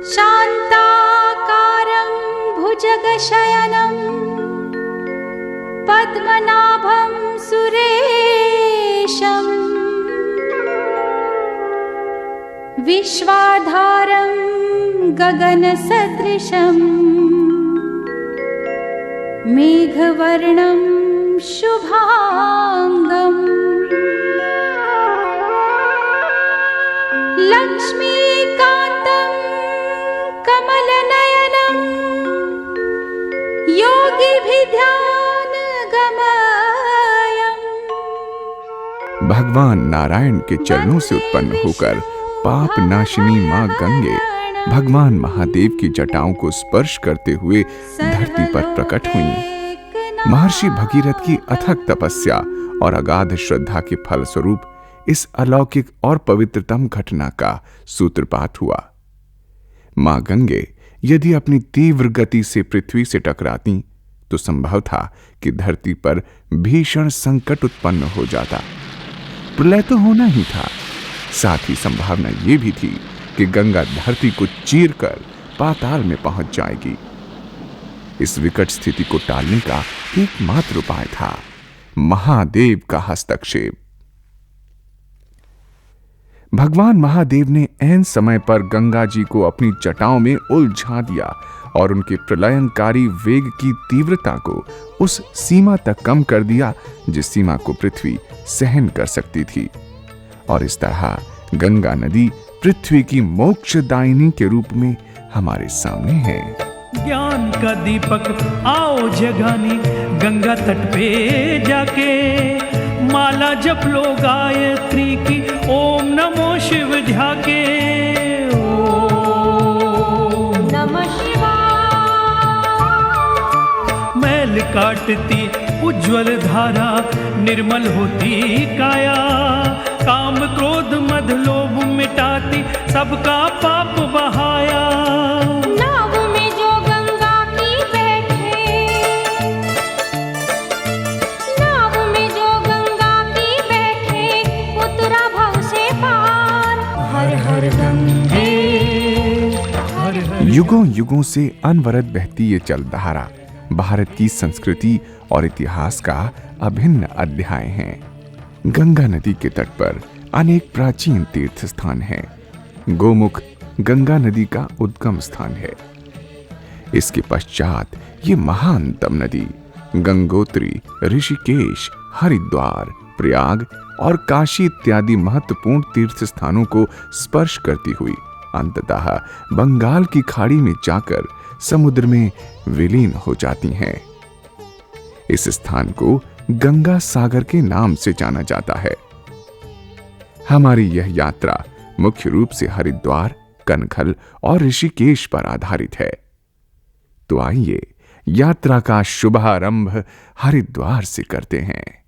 शान्ताकारं भुजगशयनं पद्मनाभं सुरेशम् विश्वाधारं गगनसदृशं मेघवर्णं शुभांगम् लक्ष्मीकान्तं कमलनयनं योगिभिध्यानगमयम्। भगवान नारायण के चरणों से उत्पन्न होकर पाप नाशिनी मां गंगे भगवान महादेव की जटाओं को स्पर्श करते हुए धरती पर प्रकट हुईं। महर्षि भगीरथ की अथक तपस्या और अगाध श्रद्धा के फलस्वरूप इस अलौकिक और पवित्रतम घटना का सूत्रपात हुआ। मां गंगे यदि अपनी तीव्र गति से पृथ्वी से टकराती तो संभव था कि धरती पर भीषण संकट उत्पन्न हो जाता। प्रलय तो होना ही था, साथ ही संभावना यह भी थी कि गंगा धरती को चीरकर पाताल में पहुंच जाएगी। इस विकट स्थिति को टालने का एकमात्र उपाय था महादेव का हस्तक्षेप। भगवान महादेव ने ऐन समय पर गंगा जी को अपनी जटाओं में उलझा दिया और उनके प्रलयनकारी वेग की तीव्रता को उस सीमा तक कम कर दिया जिस सीमा को पृथ्वी सहन कर सकती थी। और इस तरह गंगा नदी पृथ्वी की मोक्षदायिनी के रूप में हमारे सामने है। ज्ञान का दीपक आओ जगाने गंगा तट पे जाके, माला जप लो गायत्री की ओम नमो शिव ध्याके। ओम नमः शिवाय। मैल काटती उज्ज्वल धारा निर्मल होती काया, काम क्रोध मद लोभ मिटाती सबका पाप बहाया। नाव में जो गंगा की बैठे, नाव में जो गंगा की बैठे, उतरा भव से पार। हर हर गंगे हर हर। युगों युगों से अनवरत बहती ये जलधारा भारत की संस्कृति और इतिहास का अभिन्न अध्याय है। गंगा नदी के तट पर अनेक प्राचीन तीर्थ स्थान हैं। गोमुख गंगा नदी का उद्गम स्थान है। इसके पश्चात ये महानतम नदी गंगोत्री, ऋषिकेश, हरिद्वार, प्रयाग और काशी इत्यादि महत्वपूर्ण तीर्थ स्थानों को स्पर्श करती हुई अंततः बंगाल की खाड़ी में जाकर समुद्र में विलीन हो जाती हैं। इस स्थान को गंगा सागर के नाम से जाना जाता है। हमारी यह यात्रा मुख्य रूप से हरिद्वार, कनखल और ऋषिकेश पर आधारित है। तो आइए यात्रा का शुभारंभ हरिद्वार से करते हैं।